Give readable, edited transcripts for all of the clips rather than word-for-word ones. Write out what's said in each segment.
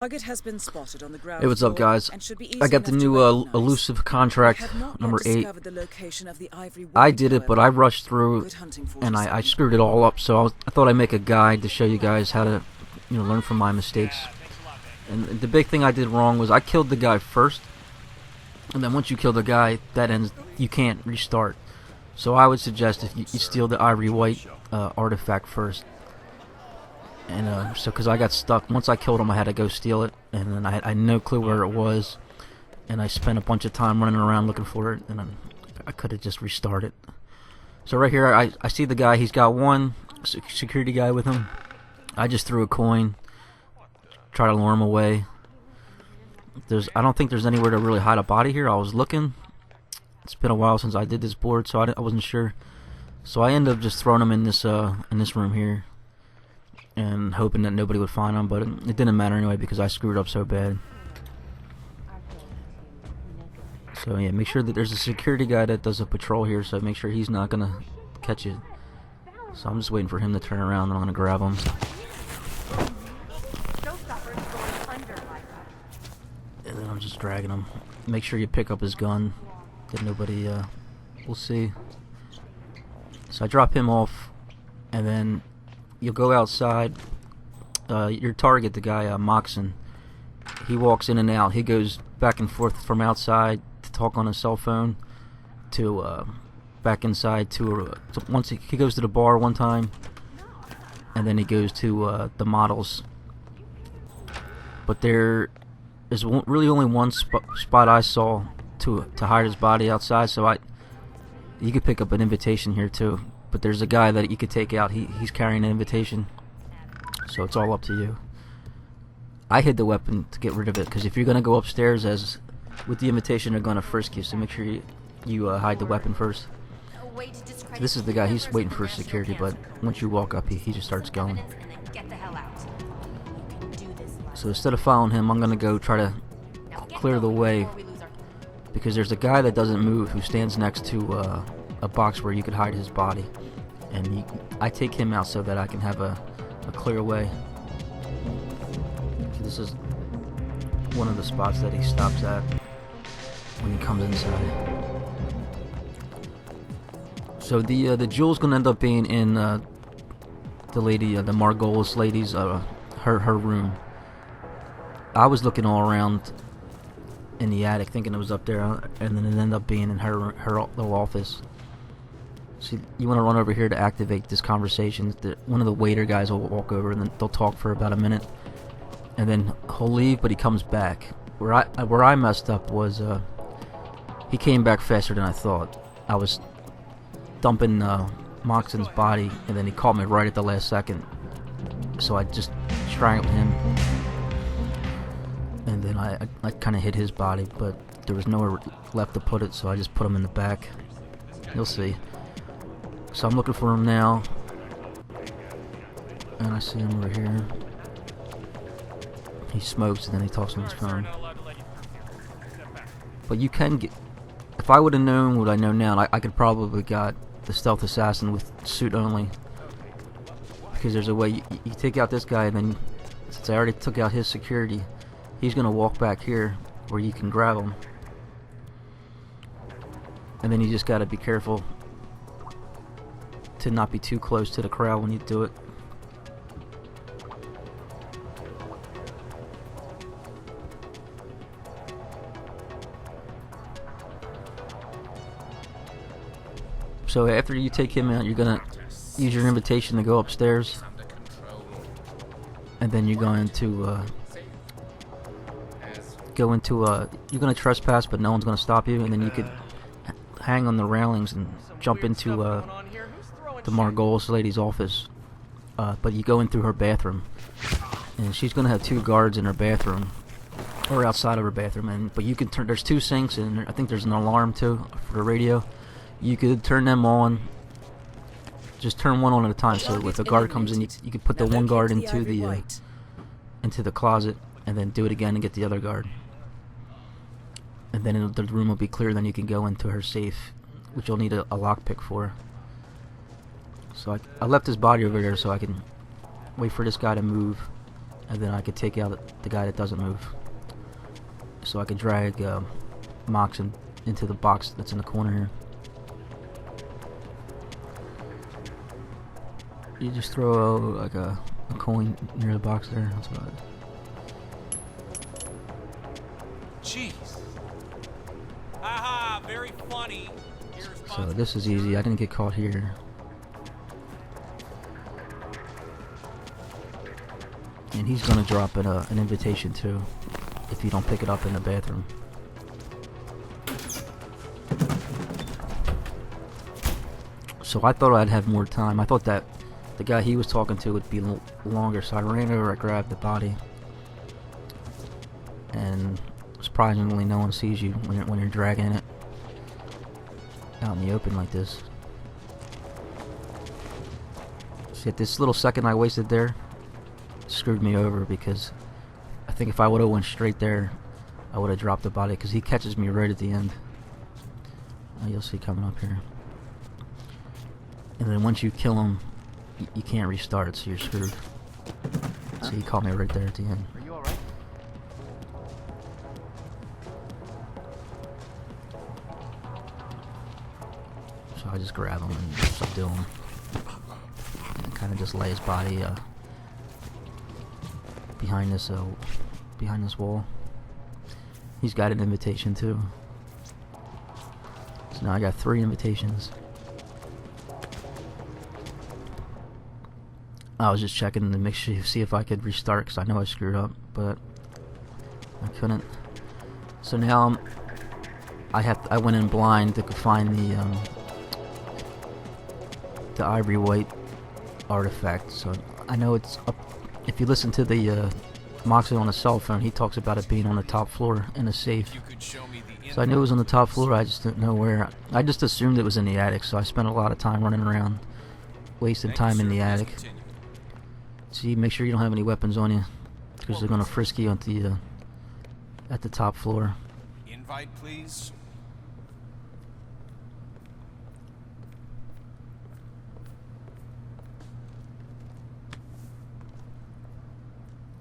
Target has been spotted on the ground Hey, what's up, guys? I got the new Elusive contract, number 8. I did it, but I rushed through, and I screwed it all up. So I thought I'd make a guide to show you guys how to, learn from my mistakes. And the big thing I did wrong was I killed the guy first, and then once you kill the guy, that ends. You can't restart. So I would suggest if you steal the ivory white artifact first. And so, because I got stuck, once I killed him, I had to go steal it, and then I had no clue where it was, and I spent a bunch of time running around looking for it, and then I could have just restarted. So right here, I see the guy. He's got one security guy with him. I just threw a coin, try to lure him away. I don't think there's anywhere to really hide a body here. I was looking. It's been a while since I did this board, so I wasn't sure. So I ended up just throwing him in this room here, and hoping that nobody would find him, but it didn't matter anyway because I screwed up so bad. So yeah, make sure that there's a security guy that does a patrol here, so make sure he's not gonna catch it. So I'm just waiting for him to turn around, and I'm gonna grab him. And then I'm just dragging him. Make sure you pick up his gun, that nobody will see. So I drop him off, and then you'll go outside. Your target, the guy Moxon, he walks in and out. He goes back and forth from outside to talk on his cell phone to back inside to once he goes to the bar one time, and then he goes to the models. But there is really only one spot I saw to hide his body outside. So you could pick up an invitation here too. But there's a guy that you could take out. He's carrying an invitation, so it's all up to you. I hid the weapon to get rid of it, because if you're gonna go upstairs with the invitation, they're gonna frisk you. So make sure you hide the weapon first. This is the guy. He's waiting for security, but once you walk up, he just starts going. So instead of following him, I'm gonna go try to clear the way, because there's a guy that doesn't move who stands next to a box where you could hide his body, and I take him out so that I can have a clear way. So this is one of the spots that he stops at when he comes inside. So the jewel's gonna end up being in the Margolis lady's her room. I was looking all around in the attic thinking it was up there, and then it ended up being in her little office. So you want to run over here to activate this conversation. One of the waiter guys will walk over, and then they'll talk for about a minute, and then he'll leave, but he comes back. Where I messed up was he came back faster than I thought. I was dumping Moxon's body, and then he called me right at the last second, so I just strangled him, and then I kind of hit his body, but there was nowhere left to put it, so I just put him in the back. You'll see. So I'm looking for him now, and I see him over here. He smokes, and then he talks on his phone. But you can get... If I would have known what I know now, I could probably got the stealth assassin with suit only. Because there's a way you take out this guy, and then since I already took out his security, he's going to walk back here where you can grab him. And then you just got to be careful to not be too close to the crowd when you do it. So after you take him out, you're gonna use your invitation to go upstairs, and then you're going to you're gonna trespass, but no one's gonna stop you, and then you could hang on the railings and jump into the Margolis lady's office, but you go in through her bathroom, and she's gonna have 2 guards in her bathroom, or outside of her bathroom, but you can turn. There's 2 sinks, and I think there's an alarm too for the radio. You could turn them on. Just turn one on at a time. So if a guard comes in, you could put the one guard into the closet, and then do it again and get the other guard. And then the room will be clear. Then you can go into her safe, which you'll need a lockpick for. So I left his body over there so I can wait for this guy to move, and then I could take out the guy that doesn't move. So I could drag Mox into the box that's in the corner here. You just throw like a coin near the box there. That's about it. Jeez. Haha, very funny. So this is easy. I didn't get caught here. And he's gonna drop an invitation too, if you don't pick it up in the bathroom. So I thought I'd have more time. I thought that the guy he was talking to would be longer, so I ran over, I grabbed the body, and surprisingly no one sees you when you're dragging it out in the open like this. See, at this little second I wasted there screwed me over, because I think if I would have went straight there, I would have dropped the body, because he catches me right at the end. You'll see coming up here. And then once you kill him, you can't restart, so you're screwed. So he caught me right there at the end. Are you alright? So I just grab him and subdue him. And kind of just lay his body behind this wall. He's got an invitation too. So now I got 3 invitations. I was just checking to make sure, see if I could restart, because I know I screwed up, but I couldn't. So now I went in blind to find the ivory white artifact. So I know it's up. If you listen to the Moxley on the cell phone, he talks about it being on the top floor in a safe. So I knew it was on the top floor, I just didn't know where. I just assumed it was in the attic, so I spent a lot of time running around, wasting time in the attic. See, make sure you don't have any weapons on you, because they're gonna frisk you at the top floor. Invite, please.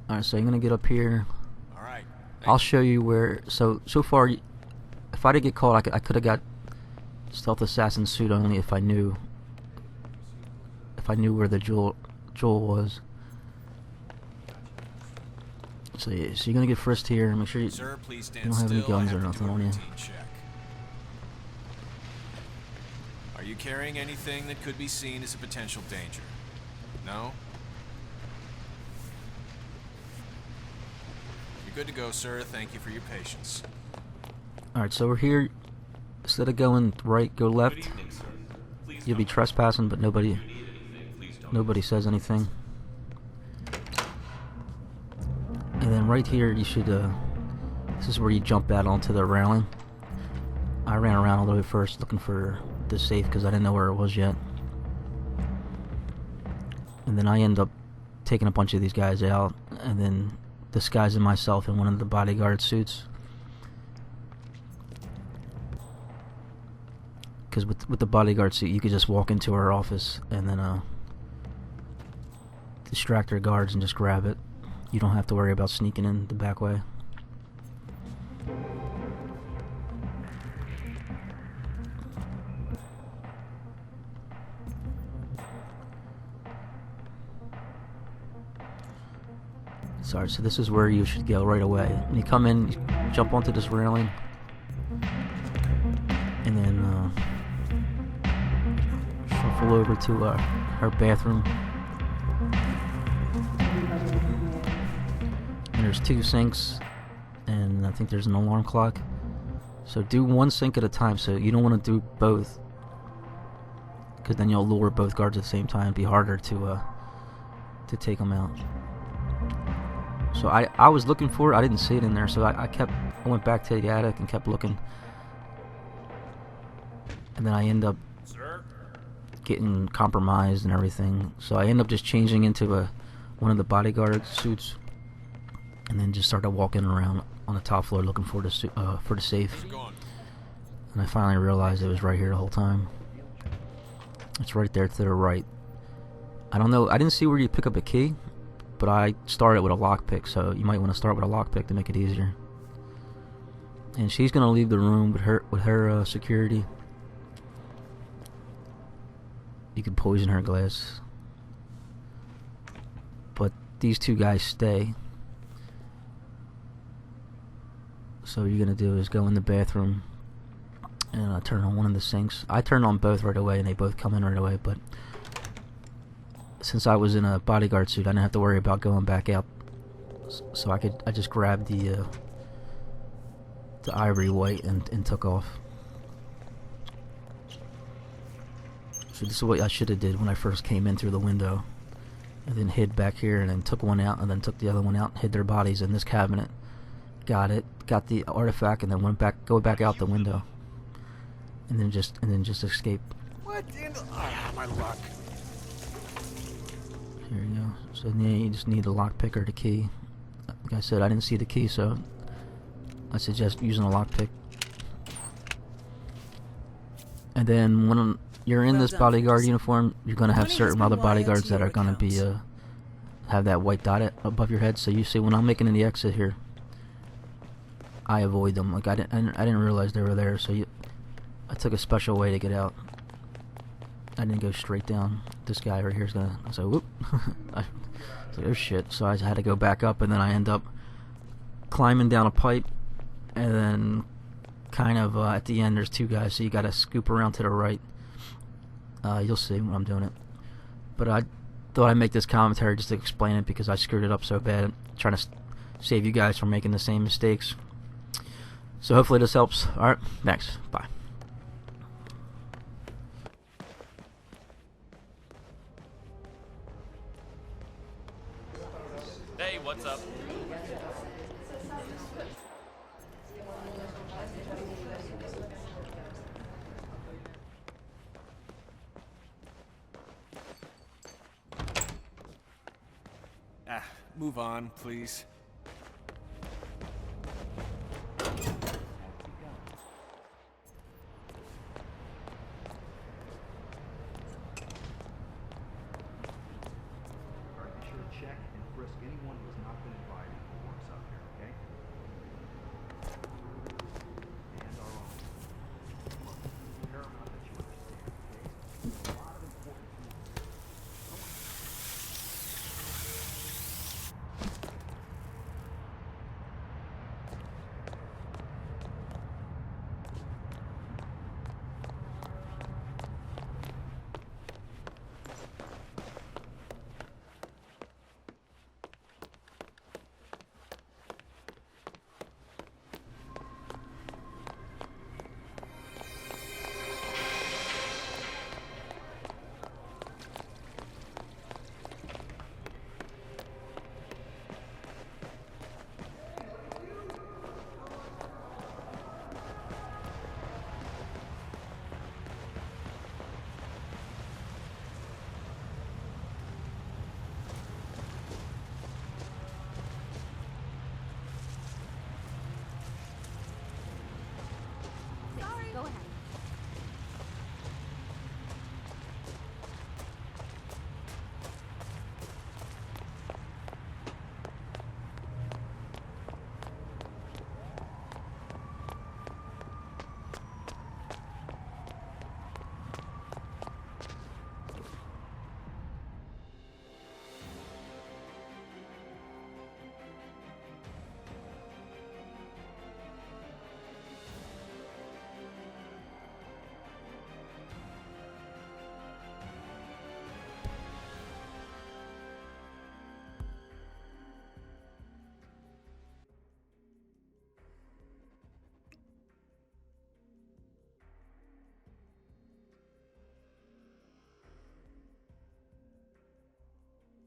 Alright, so you're gonna get up here. Alright. I'll show you where. So far, if I didn't get caught, I could have got stealth assassin suit only if I knew where the jewel was. So yeah, so you're gonna get frisked here. Make sure you don't have any guns or nothing on you. Are you carrying anything that could be seen as a potential danger? No? You're good to go, sir. Thank you for your patience. Alright, so we're here. Instead of going right, go left. You'll be trespassing, but nobody says anything. And then right here, you should, this is where you jump out onto the railing. I ran around a little bit first looking for the safe, because I didn't know where it was yet. And then I end up taking a bunch of these guys out, and then disguising myself in one of the bodyguard suits. Because with the bodyguard suit, you could just walk into her office and then distract her guards and just grab it. You don't have to worry about sneaking in the back way. Sorry, so this is where you should go right away. When you come in, you jump onto this railing, and then shuffle over to her bathroom. And there's 2 sinks, and I think there's an alarm clock. So do one sink at a time, so you don't want to do both, because then you'll lure both guards at the same time. It'd be harder to take them out. So I was looking for it, I didn't see it in there, so I went back to the attic and kept looking. And then I end up getting compromised and everything. So I end up just changing into one of the bodyguard suits, and then just started walking around on the top floor looking for the safe. And I finally realized it was right here the whole time. It's right there to the right. I don't know, I didn't see where you pick up a key, but I started with a lockpick, so you might want to start with a lockpick to make it easier. And she's gonna leave the room with her security. You could poison her glass, but these two guys stay. So what you're gonna do is go in the bathroom and turn on one of the sinks. I turned on both right away, and they both come in right away. But since I was in a bodyguard suit, I didn't have to worry about going back out. So I just grabbed the ivory white and took off. So this is what I should have did when I first came in through the window, and then hid back here, and then took one out, and then took the other one out, and hid their bodies in this cabinet. Got it, got the artifact, and then go back out the window, and then just escape. What in my luck. Here you go. So then you just need a lockpick or the key. Like I said, I didn't see the key, so I suggest using a lockpick. And then when you're in this bodyguard uniform, you're gonna have certain other bodyguards that are gonna be have that white dot above your head. So you see, when I'm making the exit here, I avoid them. Like I didn't realize they were there, so I took a special way to get out. I didn't go straight down. This guy right here is gonna. I said, whoop. I was like, oh shit. So I had to go back up, and then I end up climbing down a pipe, and then kind of at the end there's two guys, so you gotta scoop around to the right. You'll see when I'm doing it. But I thought I'd make this commentary just to explain it, because I screwed it up so bad. I'm trying to save you guys from making the same mistakes. So hopefully this helps. Alright, thanks. Bye. Hey, what's up? Move on, please.